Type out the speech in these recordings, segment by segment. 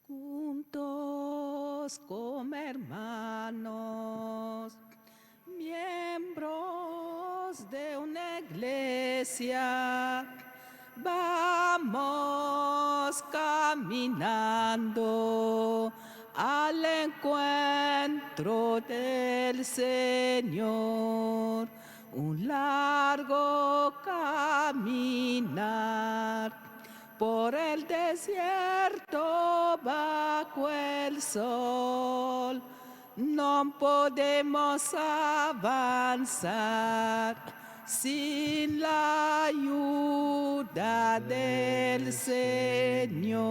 Juntos como hermanos, miembros de una iglesia, vamos caminando al encuentro del Señor. Un largo caminar por el desierto bajo el sol. No podemos avanzar sin la ayuda del Señor.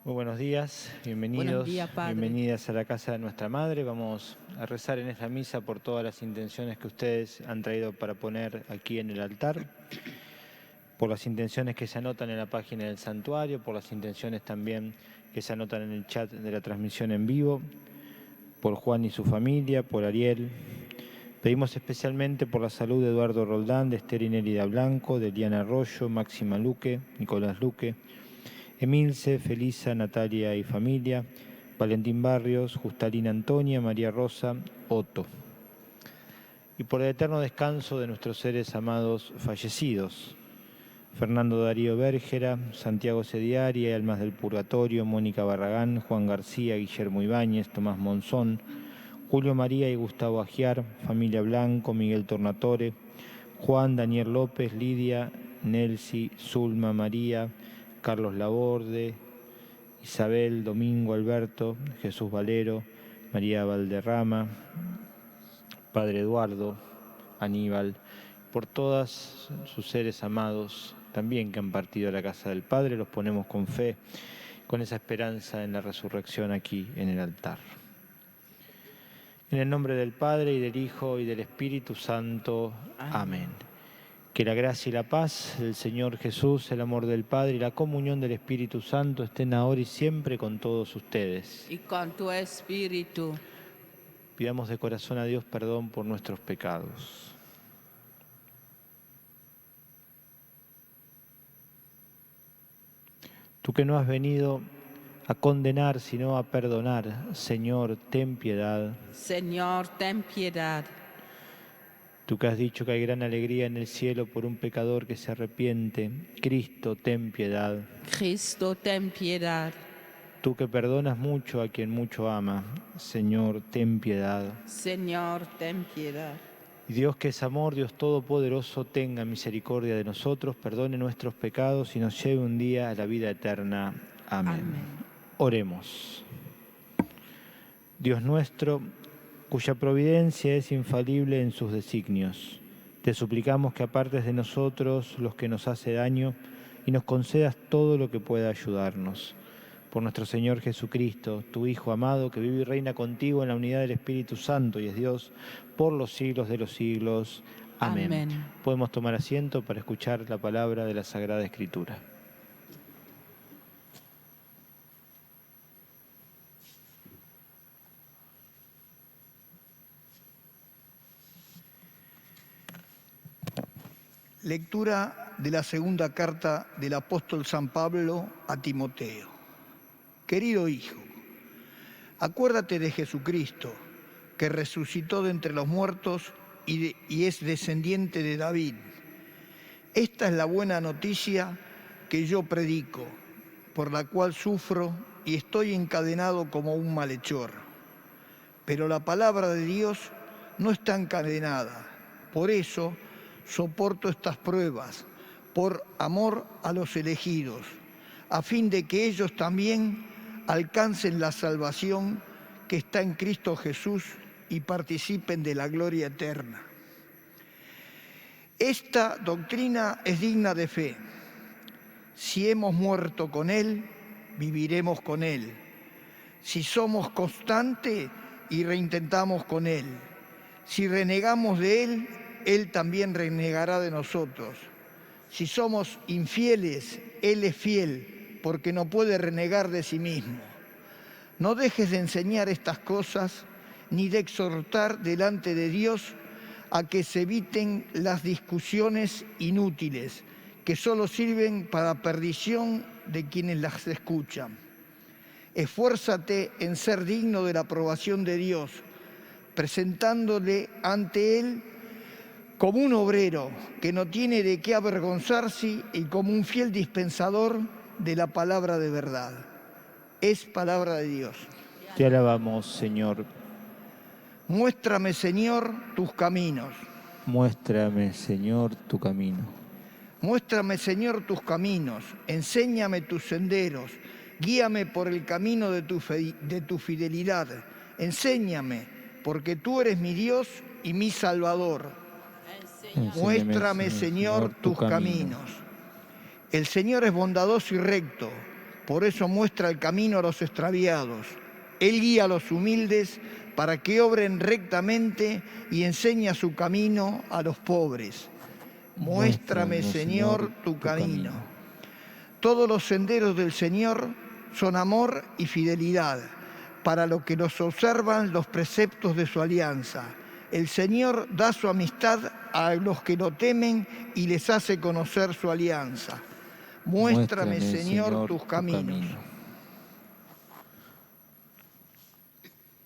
Muy buenos días, bienvenidos, Buenos días, Padre. bienvenidas a la casa de nuestra Madre. Vamos a rezar en esta misa por todas las intenciones que ustedes han traído para poner aquí en el altar, por las intenciones que se anotan en la página del santuario, por las intenciones también que se anotan en el chat de la transmisión en vivo, por Juan y su familia, por Ariel. Pedimos especialmente por la salud de Eduardo Roldán, de Esther Inélida Blanco, de Eliana Arroyo, Máxima Luque, Nicolás Luque, Emilce, Felisa, Natalia y familia, Valentín Barrios, Justalina Antonia, María Rosa, Otto. Y por el eterno descanso de nuestros seres amados fallecidos, Fernando Darío Bérgera, Santiago Sediari, Almas del Purgatorio, Mónica Barragán, Juan García, Guillermo Ibáñez, Tomás Monzón, Julio María y Gustavo Agiar, familia Blanco, Miguel Tornatore, Juan, Daniel López, Lidia, Nelsi, Zulma, María, Carlos Laborde, Isabel, Domingo, Alberto, Jesús Valero, María Valderrama, Padre Eduardo, Aníbal, por todos sus seres amados también que han partido a la casa del Padre, los ponemos con fe, con esa esperanza en la resurrección aquí en el altar. En el nombre del Padre, y del Hijo, y del Espíritu Santo. Amén. Que la gracia y la paz del Señor Jesús, el amor del Padre y la comunión del Espíritu Santo estén ahora y siempre con todos ustedes. Y con tu espíritu. Pidamos de corazón a Dios perdón por nuestros pecados. Tú que no has venido a condenar, sino a perdonar, Señor, ten piedad. Señor, ten piedad. Tú que has dicho que hay gran alegría en el cielo por un pecador que se arrepiente, Cristo, ten piedad. Cristo, ten piedad. Tú que perdonas mucho a quien mucho ama, Señor, ten piedad. Señor, ten piedad. Y Dios que es amor, Dios todopoderoso, tenga misericordia de nosotros, perdone nuestros pecados y nos lleve un día a la vida eterna. Amén. Amén. Oremos. Dios nuestro, cuya providencia es infalible en sus designios, te suplicamos que apartes de nosotros los que nos hace daño y nos concedas todo lo que pueda ayudarnos. Por nuestro Señor Jesucristo, tu Hijo amado, que vive y reina contigo en la unidad del Espíritu Santo y es Dios por los siglos de los siglos. Amén. Amén. Podemos tomar asiento para escuchar la palabra de la Sagrada Escritura. Lectura de la segunda carta del apóstol San Pablo a Timoteo. Querido hijo, acuérdate de Jesucristo, que resucitó de entre los muertos y es descendiente de David. Esta es la buena noticia que yo predico, por la cual sufro y estoy encadenado como un malhechor. Pero la palabra de Dios no está encadenada, por eso soporto estas pruebas, por amor a los elegidos, a fin de que ellos también alcancen la salvación que está en Cristo Jesús y participen de la gloria eterna. Esta doctrina es digna de fe. Si hemos muerto con Él, viviremos con Él. Si somos constantes y reintentamos con Él. Si renegamos de Él, Él también renegará de nosotros. Si somos infieles, Él es fiel, porque no puede renegar de sí mismo. No dejes de enseñar estas cosas, ni de exhortar delante de Dios a que se eviten las discusiones inútiles, que solo sirven para perdición de quienes las escuchan. Esfuérzate en ser digno de la aprobación de Dios, presentándole ante Él como un obrero que no tiene de qué avergonzarse y como un fiel dispensador de la palabra de verdad. Es palabra de Dios. Te alabamos, Señor. Muéstrame, Señor, tus caminos. Muéstrame, Señor, tu camino. Muéstrame, Señor, tus caminos. Enséñame tus senderos. Guíame por el camino de tu fidelidad. Enséñame, porque tú eres mi Dios y mi Salvador. Muéstrame, Señor, tus caminos. El Señor es bondadoso y recto, por eso muestra el camino a los extraviados. Él guía a los humildes para que obren rectamente y enseña su camino a los pobres. Muéstrame, Señor, tu camino. Todos los senderos del Señor son amor y fidelidad, para los que los observan los preceptos de su alianza. El Señor da su amistad a los que lo temen y les hace conocer su alianza. Muéstrame, Señor, tus caminos.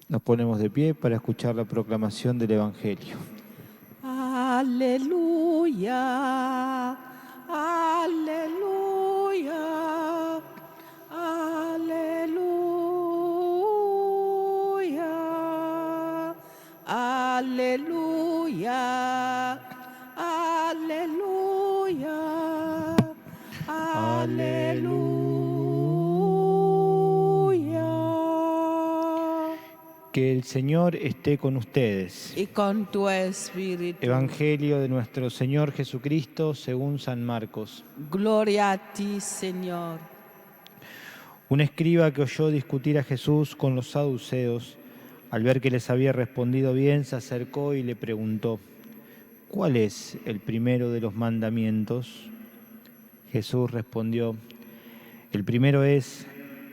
Nos ponemos de pie para escuchar la proclamación del Evangelio. Aleluya, aleluya, aleluya, aleluya, aleluya, aleluya. Que el Señor esté con ustedes. Y con tu espíritu. Evangelio de nuestro Señor Jesucristo según San Marcos. Gloria a ti, Señor. Un escriba que oyó discutir a Jesús con los saduceos, al ver que les había respondido bien, se acercó y le preguntó: ¿cuál es el primero de los mandamientos? Jesús respondió: el primero es: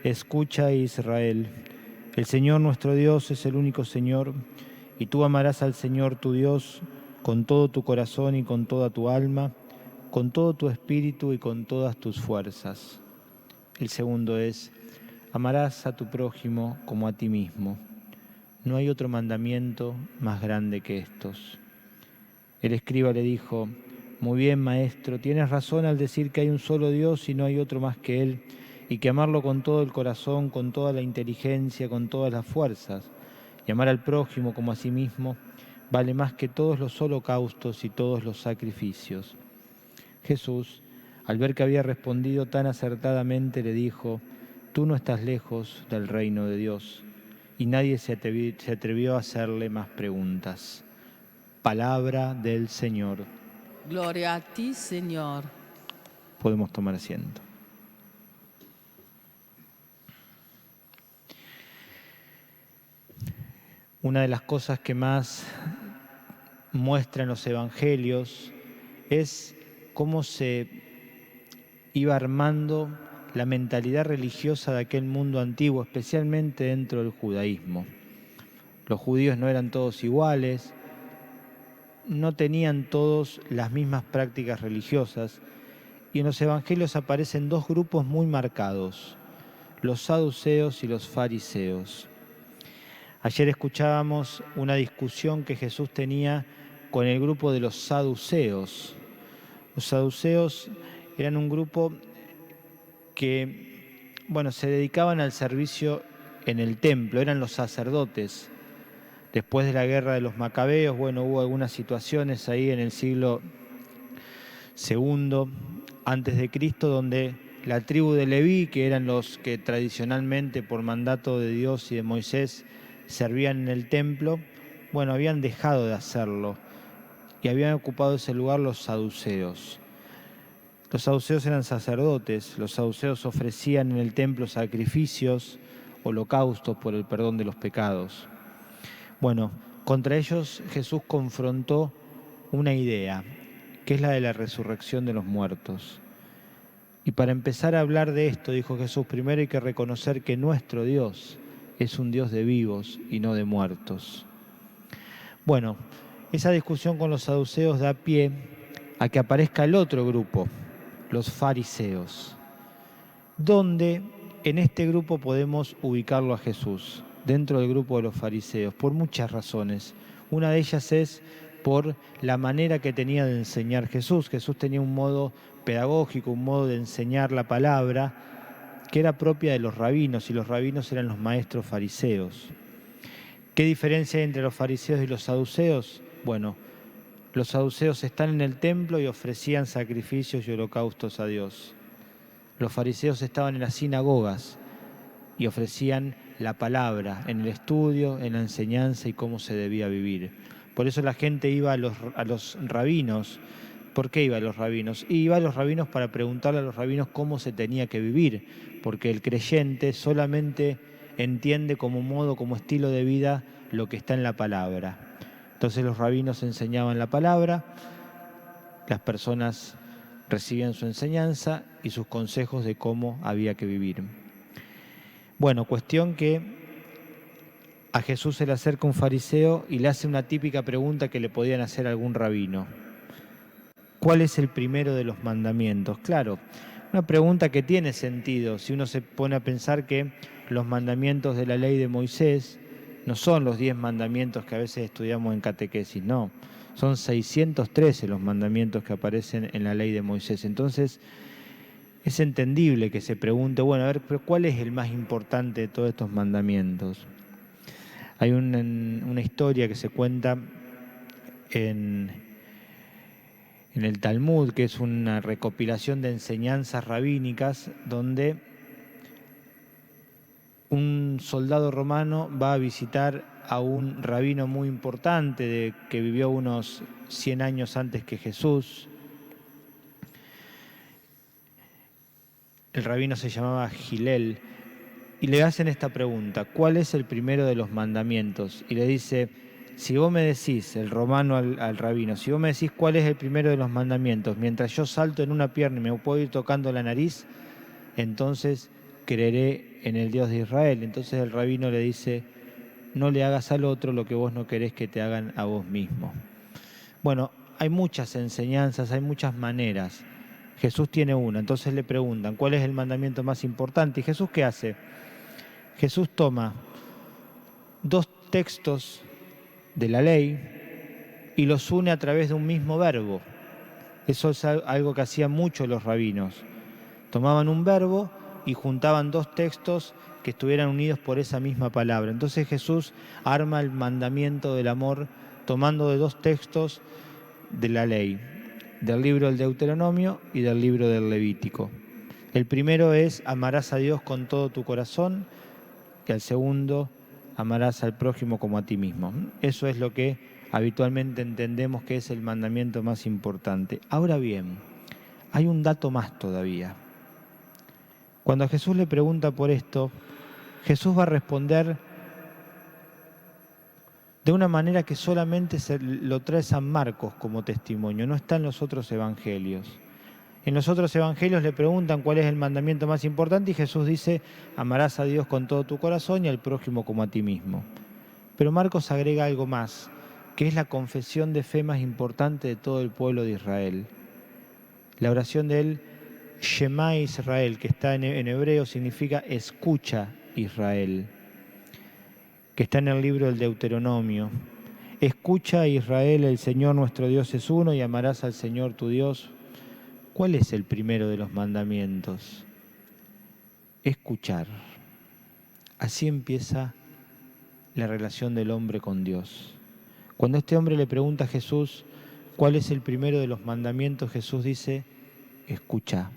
escucha, Israel, el Señor nuestro Dios es el único Señor, y tú amarás al Señor tu Dios con todo tu corazón y con toda tu alma, con todo tu espíritu y con todas tus fuerzas. El segundo es: amarás a tu prójimo como a ti mismo. No hay otro mandamiento más grande que estos. El escriba le dijo: muy bien, maestro, tienes razón al decir que hay un solo Dios y no hay otro más que Él, y que amarlo con todo el corazón, con toda la inteligencia, con todas las fuerzas, y amar al prójimo como a sí mismo, vale más que todos los holocaustos y todos los sacrificios. Jesús, al ver que había respondido tan acertadamente, le dijo: tú no estás lejos del reino de Dios. Y nadie se atrevió a hacerle más preguntas. Palabra del Señor. Gloria a ti, Señor. Podemos tomar asiento. Una de las cosas que más muestran los evangelios es cómo se iba armando la mentalidad religiosa de aquel mundo antiguo, especialmente dentro del judaísmo. Los judíos no eran todos iguales, no tenían todos las mismas prácticas religiosas, y en los evangelios aparecen dos grupos muy marcados: los saduceos y los fariseos. Ayer escuchábamos una discusión que Jesús tenía con el grupo de los saduceos. Los saduceos eran un grupo que, se dedicaban al servicio en el templo, eran los sacerdotes. Después de la guerra de los macabeos, hubo algunas situaciones ahí en el siglo II antes de Cristo, donde la tribu de Leví, que eran los que tradicionalmente por mandato de Dios y de Moisés servían en el templo, habían dejado de hacerlo y habían ocupado ese lugar los saduceos. Los saduceos eran sacerdotes, los saduceos ofrecían en el templo sacrificios, holocaustos por el perdón de los pecados. Contra ellos Jesús confrontó una idea, que es la de la resurrección de los muertos. Y para empezar a hablar de esto, dijo Jesús, primero hay que reconocer que nuestro Dios es un Dios de vivos y no de muertos. Esa discusión con los saduceos da pie a que aparezca el otro grupo, los fariseos. ¿Dónde en este grupo podemos ubicarlo a Jesús? Dentro del grupo de los fariseos, por muchas razones. Una de ellas es por la manera que tenía de enseñar Jesús. Jesús tenía un modo pedagógico, un modo de enseñar la palabra que era propia de los rabinos, y los rabinos eran los maestros fariseos. ¿Qué diferencia hay entre los fariseos y los saduceos? Bueno, los saduceos están en el templo y ofrecían sacrificios y holocaustos a Dios. Los fariseos estaban en las sinagogas y ofrecían la palabra en el estudio, en la enseñanza y cómo se debía vivir. Por eso la gente iba a los rabinos. ¿Por qué iba a los rabinos? Iba a los rabinos para preguntarle a los rabinos cómo se tenía que vivir, porque el creyente solamente entiende como modo, como estilo de vida lo que está en la palabra. Entonces los rabinos enseñaban la palabra, las personas recibían su enseñanza y sus consejos de cómo había que vivir. Bueno, cuestión que a Jesús se le acerca un fariseo y le hace una típica pregunta que le podían hacer a algún rabino. ¿Cuál es el primero de los mandamientos? Claro, una pregunta que tiene sentido si uno se pone a pensar que los mandamientos de la ley de Moisés no son los 10 mandamientos que a veces estudiamos en catequesis, no. Son 613 los mandamientos que aparecen en la ley de Moisés. Entonces, es entendible que se pregunte, bueno, a ver, pero ¿cuál es el más importante de todos estos mandamientos? Hay una historia que se cuenta en el Talmud, que es una recopilación de enseñanzas rabínicas, donde un soldado romano va a visitar a un rabino muy importante que vivió unos 100 años antes que Jesús. El rabino se llamaba Gilel, y le hacen esta pregunta: ¿cuál es el primero de los mandamientos? Y le dice: si vos me decís, el romano al rabino, si vos me decís cuál es el primero de los mandamientos, mientras yo salto en una pierna y me puedo ir tocando la nariz, entonces creeré en el Dios de Israel. Entonces el rabino le dice: no le hagas al otro lo que vos no querés que te hagan a vos mismo. Bueno, hay muchas enseñanzas, hay muchas maneras. Jesús tiene una, entonces le preguntan: ¿cuál es el mandamiento más importante? ¿Y Jesús qué hace? Jesús toma 2 textos de la ley y los une a través de un mismo verbo. Eso es algo que hacían mucho los rabinos. Tomaban un verbo y juntaban 2 textos que estuvieran unidos por esa misma palabra. Entonces Jesús arma el mandamiento del amor tomando de 2 textos de la ley, del libro del Deuteronomio y del libro del Levítico. El primero es: amarás a Dios con todo tu corazón, y el segundo: amarás al prójimo como a ti mismo. Eso es lo que habitualmente entendemos que es el mandamiento más importante. Ahora bien, hay un dato más todavía. Cuando a Jesús le pregunta por esto, Jesús va a responder de una manera que solamente lo trae San Marcos como testimonio, no está en los otros evangelios. En los otros evangelios le preguntan cuál es el mandamiento más importante y Jesús dice: amarás a Dios con todo tu corazón y al prójimo como a ti mismo. Pero Marcos agrega algo más, que es la confesión de fe más importante de todo el pueblo de Israel. La oración del Shema Israel, que está en hebreo, significa escucha Israel, que está en el libro del Deuteronomio. Escucha Israel, el Señor nuestro Dios es uno y amarás al Señor tu Dios. ¿Cuál es el primero de los mandamientos? Escuchar. Así empieza la relación del hombre con Dios. Cuando este hombre le pregunta a Jesús cuál es el primero de los mandamientos, Jesús dice: escucha.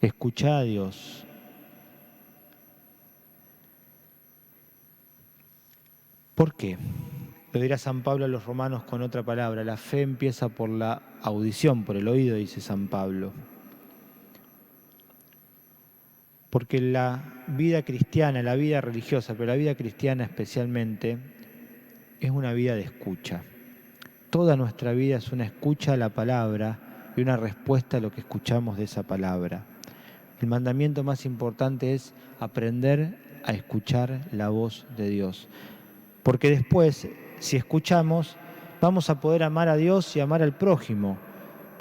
Escucha a Dios. ¿Por qué? Lo dirá San Pablo a los romanos con otra palabra: la fe empieza por la audición, por el oído, dice San Pablo. Porque la vida cristiana, la vida religiosa, pero la vida cristiana especialmente, es una vida de escucha. Toda nuestra vida es una escucha a la palabra y una respuesta a lo que escuchamos de esa palabra. El mandamiento más importante es aprender a escuchar la voz de Dios. Porque después, si escuchamos, vamos a poder amar a Dios y amar al prójimo.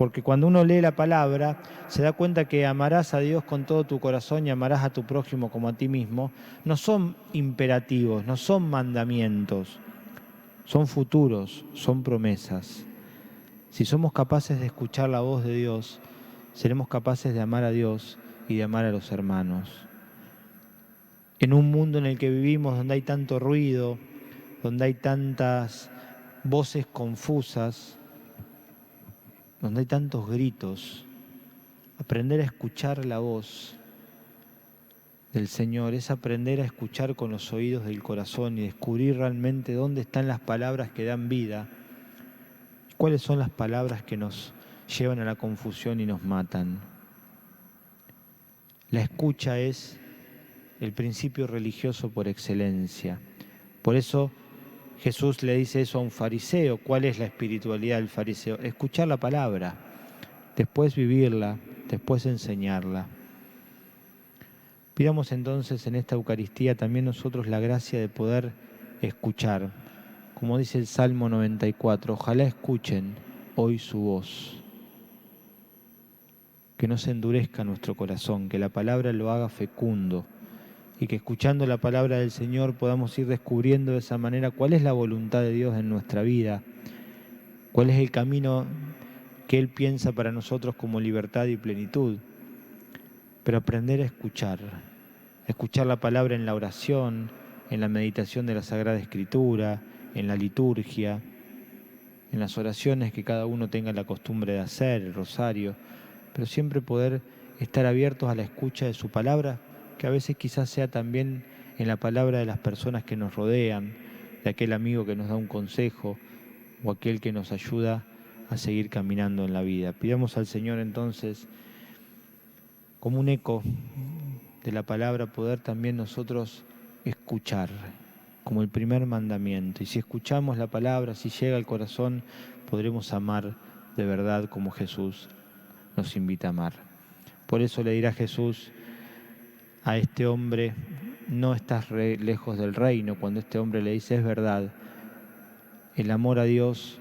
Porque cuando uno lee la palabra, se da cuenta que amarás a Dios con todo tu corazón y amarás a tu prójimo como a ti mismo. No son imperativos, no son mandamientos, son futuros, son promesas. Si somos capaces de escuchar la voz de Dios, seremos capaces de amar a Dios y de amar a los hermanos. En un mundo en el que vivimos, donde hay tanto ruido, donde hay tantas voces confusas, donde hay tantos gritos, aprender a escuchar la voz del Señor es aprender a escuchar con los oídos del corazón y descubrir realmente dónde están las palabras que dan vida, cuáles son las palabras que nos llevan a la confusión y nos matan. La escucha es el principio religioso por excelencia. Por eso Jesús le dice eso a un fariseo. ¿Cuál es la espiritualidad del fariseo? Escuchar la palabra, después vivirla, después enseñarla. Pidamos entonces en esta Eucaristía también nosotros la gracia de poder escuchar. Como dice el Salmo 94, ojalá escuchen hoy su voz. Que no se endurezca nuestro corazón, que la palabra lo haga fecundo y que escuchando la palabra del Señor podamos ir descubriendo de esa manera cuál es la voluntad de Dios en nuestra vida, cuál es el camino que Él piensa para nosotros como libertad y plenitud. Pero aprender a escuchar la palabra en la oración, en la meditación de la Sagrada Escritura, en la liturgia, en las oraciones que cada uno tenga la costumbre de hacer, el rosario, pero siempre poder estar abiertos a la escucha de su palabra, que a veces quizás sea también en la palabra de las personas que nos rodean, de aquel amigo que nos da un consejo o aquel que nos ayuda a seguir caminando en la vida. Pidamos al Señor entonces, como un eco de la palabra, poder también nosotros escuchar, como el primer mandamiento. Y si escuchamos la palabra, si llega al corazón, podremos amar de verdad como Jesús nos invita a amar. Por eso le dirá Jesús a este hombre, no estás lejos del reino. Cuando este hombre le dice, es verdad, el amor a Dios,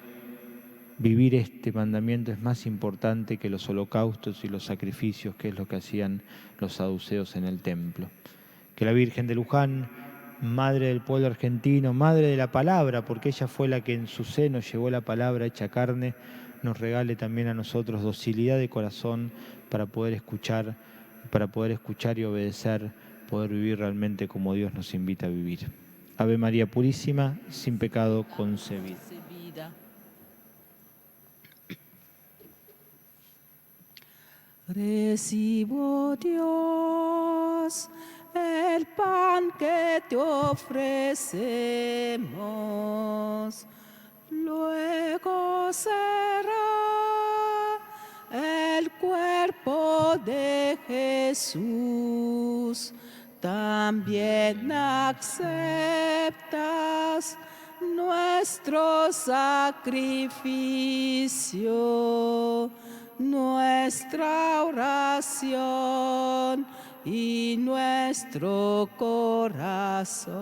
vivir este mandamiento es más importante que los holocaustos y los sacrificios, que es lo que hacían los saduceos en el templo. Que la Virgen de Luján, madre del pueblo argentino, madre de la palabra, porque ella fue la que en su seno llevó la palabra hecha carne, nos regale también a nosotros docilidad de corazón para poder escuchar y obedecer, poder vivir realmente como Dios nos invita a vivir. Ave María Purísima, sin pecado concebida. Recibo, Dios, el pan que te ofrecemos, luego será el cuerpo de Jesús. También aceptas nuestro sacrificio, nuestra oración y nuestro corazón.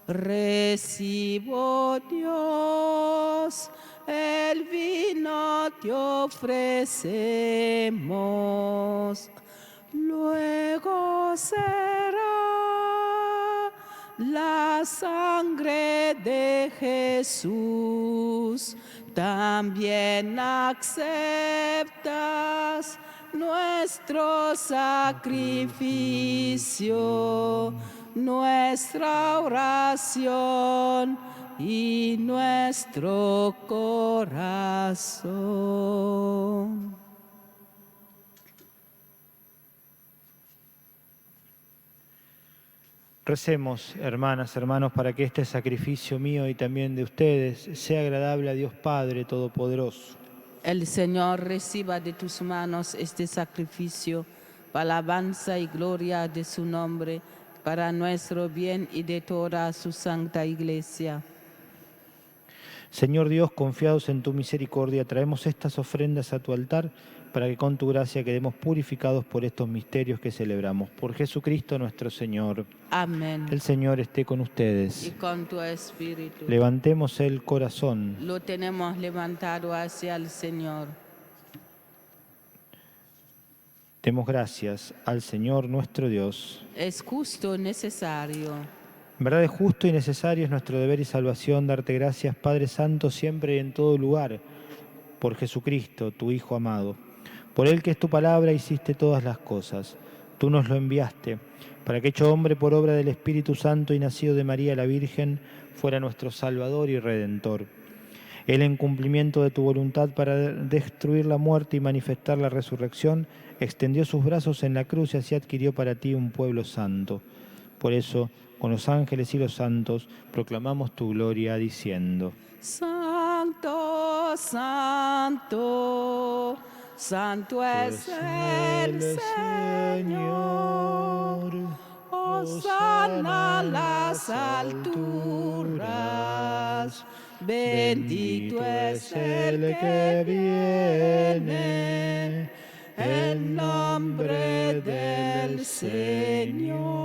Recibo, Dios, el vino te ofrecemos, luego será la sangre de Jesús. También aceptas nuestro sacrificio, nuestra oración y nuestro corazón. Recemos, hermanas, hermanos, para que este sacrificio mío y también de ustedes sea agradable a Dios Padre Todopoderoso. El Señor reciba de tus manos este sacrificio para alabanza y gloria de su nombre, para nuestro bien y de toda su santa Iglesia. Señor Dios, confiados en tu misericordia, traemos estas ofrendas a tu altar para que con tu gracia quedemos purificados por estos misterios que celebramos. Por Jesucristo nuestro Señor. Amén. El Señor esté con Y ustedes. con tu espíritu. Levantemos el corazón. Lo tenemos levantado hacia el Señor. Demos gracias al Señor nuestro Dios. Es justo, necesario. En verdad es justo y necesario, es nuestro deber y salvación darte gracias, Padre Santo, siempre y en todo lugar, por Jesucristo, tu Hijo amado. Por Él que es tu palabra hiciste todas las cosas. Tú nos lo enviaste, para que hecho hombre por obra del Espíritu Santo y nacido de María la Virgen, fuera nuestro Salvador y Redentor. Él, en cumplimiento de tu voluntad para destruir la muerte y manifestar la resurrección, extendió sus brazos en la cruz y así adquirió para ti un pueblo santo. Por eso, con los ángeles y los santos, proclamamos tu gloria diciendo: Santo, santo, santo es el Señor. Hosana a las alturas. Bendito es el que viene en nombre del Señor.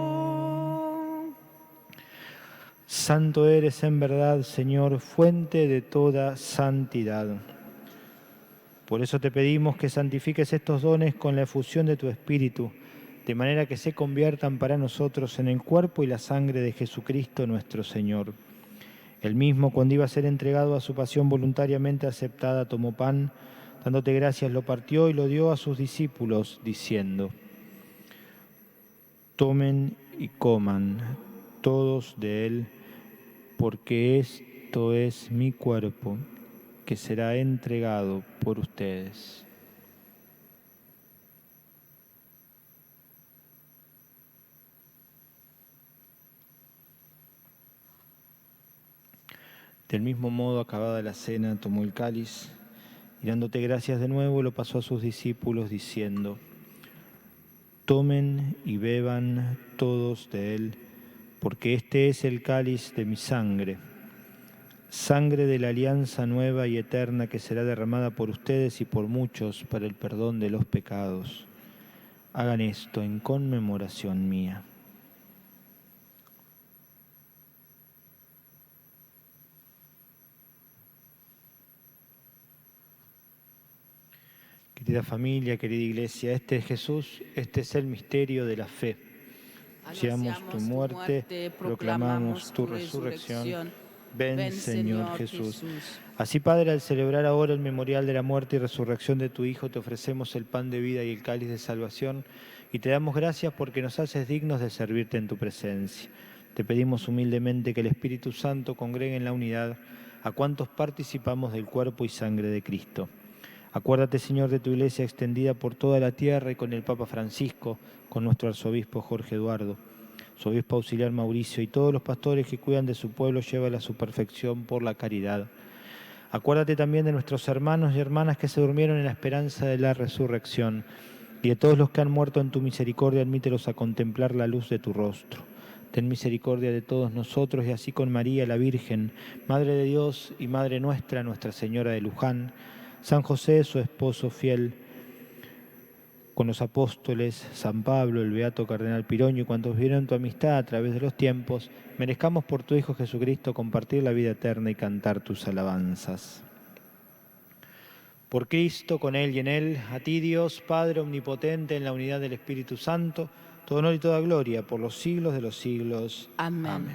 Santo eres en verdad, Señor, fuente de toda santidad. Por eso te pedimos que santifiques estos dones con la efusión de tu Espíritu, de manera que se conviertan para nosotros en el cuerpo y la sangre de Jesucristo nuestro Señor. Él mismo, cuando iba a ser entregado a su pasión voluntariamente aceptada, tomó pan, dándote gracias, lo partió y lo dio a sus discípulos, diciendo: tomen y coman todos de él, porque esto es mi cuerpo, que será entregado por ustedes. Del mismo modo, acabada la cena, tomó el cáliz y dándote gracias de nuevo, lo pasó a sus discípulos diciendo: tomen y beban todos de él, porque este es el cáliz de mi sangre, sangre de la alianza nueva y eterna que será derramada por ustedes y por muchos para el perdón de los pecados. Hagan esto en conmemoración mía. Querida familia, querida iglesia, este es Jesús, este es el misterio de la fe. Anunciamos tu muerte, proclamamos tu resurrección. Ven, Señor Jesús. Así, Padre, al celebrar ahora el memorial de la muerte y resurrección de tu Hijo, te ofrecemos el pan de vida y el cáliz de salvación, y te damos gracias porque nos haces dignos de servirte en tu presencia. Te pedimos humildemente que el Espíritu Santo congregue en la unidad a cuantos participamos del cuerpo y sangre de Cristo. Acuérdate, Señor, de tu iglesia extendida por toda la tierra y con el Papa Francisco, con nuestro arzobispo Jorge Eduardo, su obispo auxiliar Mauricio y todos los pastores que cuidan de su pueblo, llévala a su perfección por la caridad. Acuérdate también de nuestros hermanos y hermanas que se durmieron en la esperanza de la resurrección y de todos los que han muerto en tu misericordia, admítelos a contemplar la luz de tu rostro. Ten misericordia de todos nosotros y así con María la Virgen, Madre de Dios y Madre nuestra, Nuestra Señora de Luján, San José, su esposo fiel, con los apóstoles, San Pablo, el beato cardenal Piroño y cuantos vieron tu amistad a través de los tiempos, merezcamos por tu Hijo Jesucristo compartir la vida eterna y cantar tus alabanzas. Por Cristo, con Él y en Él, a ti Dios, Padre omnipotente, en la unidad del Espíritu Santo, todo honor y toda gloria por los siglos de los siglos. Amén.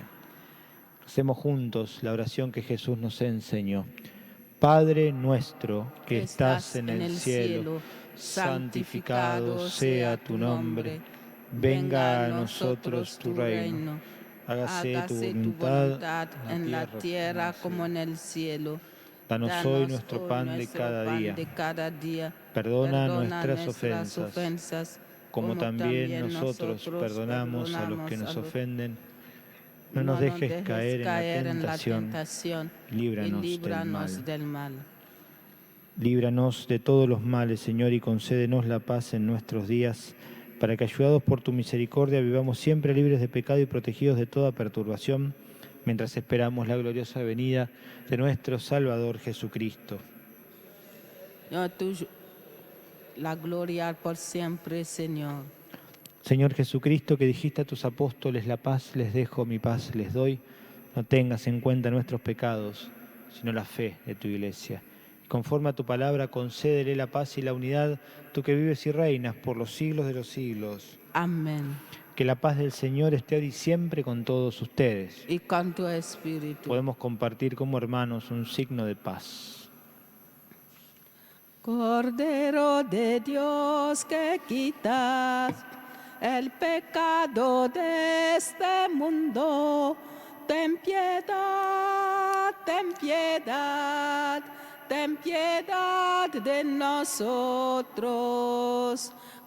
Hacemos juntos la oración que Jesús nos enseñó. Padre nuestro que estás en el cielo, santificado sea tu nombre. Venga a nosotros tu reino. Hágase tu voluntad en la tierra como en el cielo. Danos hoy nuestro pan de cada día. Perdona nuestras ofensas, como también nosotros perdonamos a los que nos ofenden. No nos dejes caer en la tentación, líbranos del mal. Líbranos de todos los males, Señor, y concédenos la paz en nuestros días, para que, ayudados por tu misericordia, vivamos siempre libres de pecado y protegidos de toda perturbación, mientras esperamos la gloriosa venida de nuestro Salvador Jesucristo. La gloria por siempre, Señor. Señor Jesucristo, que dijiste a tus apóstoles, la paz les dejo, mi paz les doy, no tengas en cuenta nuestros pecados, sino la fe de tu Iglesia. Conforme a tu palabra, concédele la paz y la unidad, tú que vives y reinas por los siglos de los siglos. Amén. Que la paz del Señor esté hoy y siempre con todos ustedes. Y con tu espíritu. Podemos compartir como hermanos un signo de paz. Cordero de Dios, que quitas el pecado de este mundo, ten piedad, ten piedad, ten piedad de nosotros.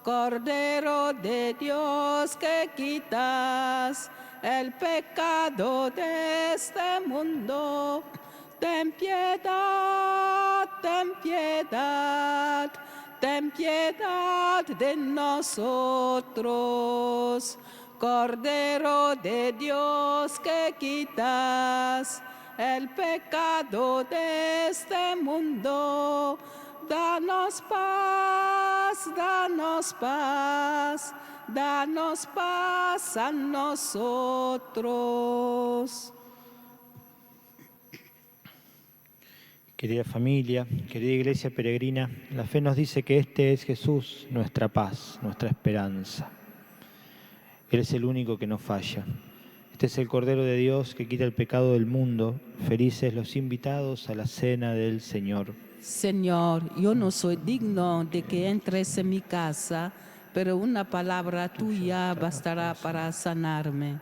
Cordero de Dios, que quitas el pecado de este mundo, ten piedad, ten piedad, ten piedad de nosotros. Cordero de Dios, que quitas el pecado de este mundo, danos paz, danos paz, danos paz a nosotros. Querida familia, querida Iglesia peregrina, la fe nos dice que este es Jesús, nuestra paz, nuestra esperanza. Él es el único que no falla. Este es el Cordero de Dios que quita el pecado del mundo. Felices los invitados a la cena del Señor. Señor, yo no soy digno de que entres en mi casa, pero una palabra tuya bastará para sanarme.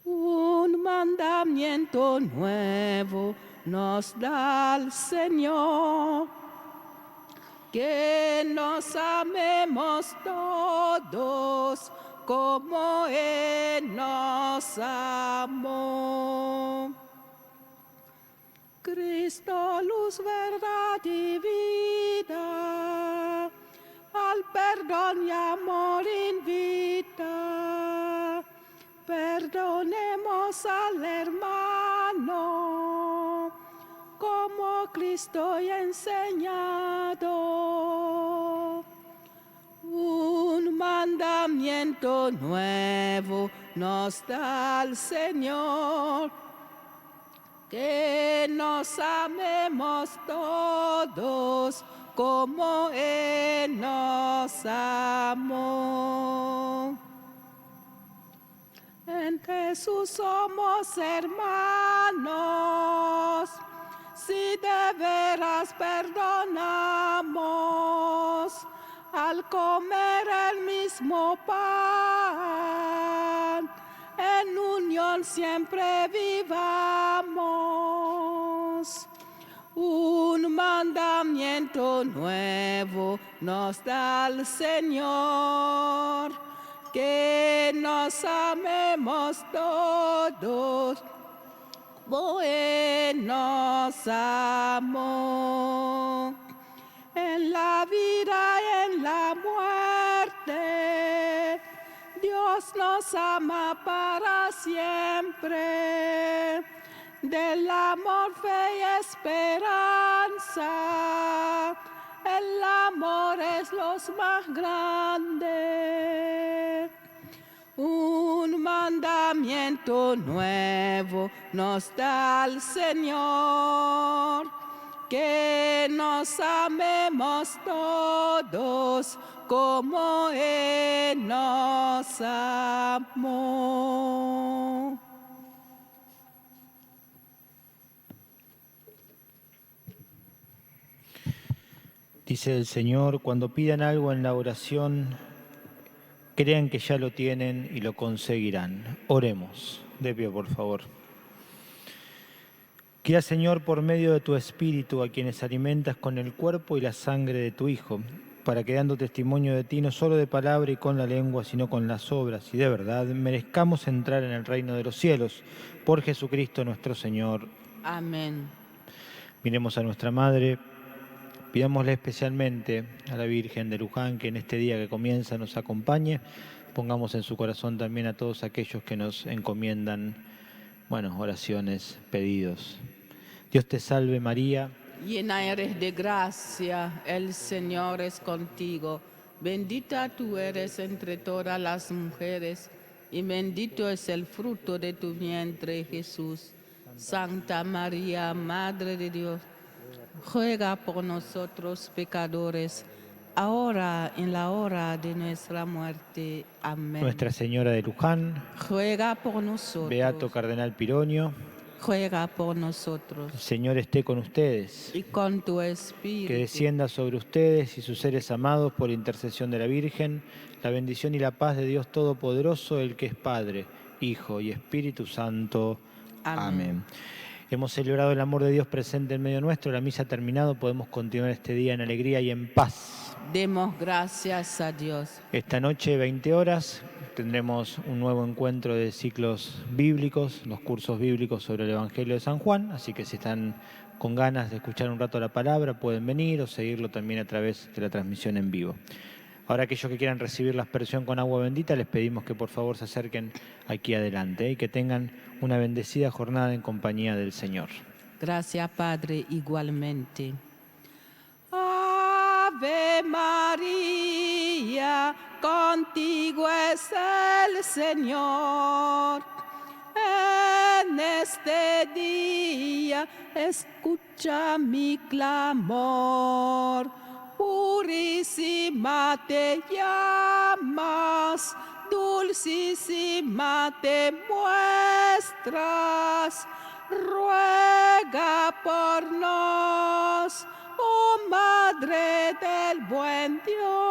Un mandamiento nuevo nos da el Señor, que nos amemos todos como Él nos amó. Cristo, luz, verdad y vida, al perdón y amor invita. Perdonemos al hermano, como Cristo ha enseñado. Un mandamiento nuevo nos da el Señor, que nos amemos todos como Él nos amó. En Jesús somos hermanos, si de veras perdonamos, al comer el mismo pan, en unión siempre vivamos. Un mandamiento nuevo nos da el Señor, que nos amemos todos, como Él nos amó. En la vida y en la muerte, Dios nos ama para siempre. Del amor, fe y esperanza, el amor es los más grande. Un mandamiento nuevo nos da el Señor, que nos amemos todos como Él nos amó. Dice el Señor, cuando pidan algo en la oración, crean que ya lo tienen y lo conseguirán. Oremos. De pie, por favor. Guía, Señor, por medio de tu Espíritu a quienes alimentas con el cuerpo y la sangre de tu Hijo, para que dando testimonio de ti, no solo de palabra y con la lengua, sino con las obras y de verdad, merezcamos entrar en el reino de los cielos. Por Jesucristo nuestro Señor. Amén. Miremos a nuestra Madre, pidámosle especialmente a la Virgen de Luján que en este día que comienza nos acompañe. Pongamos en su corazón también a todos aquellos que nos encomiendan, oraciones, pedidos. Dios te salve María, Llena eres de gracia, el Señor es contigo. Bendita tú eres entre todas las mujeres, y bendito es el fruto de tu vientre, Jesús. Santa María, Madre de Dios, ruega por nosotros pecadores, ahora en la hora de nuestra muerte. Amén. Nuestra Señora de Luján, Ruega por nosotros. Beato Cardenal Pironio, Ruega por nosotros. el Señor esté con ustedes, Y con tu espíritu. que descienda sobre ustedes y sus seres amados por intercesión de la Virgen, la bendición y la paz de Dios Todopoderoso, el que es Padre, Hijo y Espíritu Santo. Amén. Hemos celebrado el amor de Dios presente en medio nuestro, la misa ha terminado, podemos continuar este día en alegría y en paz. Demos gracias a Dios. Esta noche, 20 horas, tendremos un nuevo encuentro de ciclos bíblicos, los cursos bíblicos sobre el Evangelio de San Juan, así que si están con ganas de escuchar un rato la palabra, pueden venir o seguirlo también a través de la transmisión en vivo. Ahora aquellos que quieran recibir la aspersión con agua bendita, les pedimos que por favor se acerquen aquí adelante y que tengan una bendecida jornada en compañía del Señor. Gracias, Padre, igualmente. Ave María, contigo es el Señor. En este día escucha mi clamor. Purísima te llamas, dulcísima te muestras. Ruega por nos, oh Madre del buen Dios.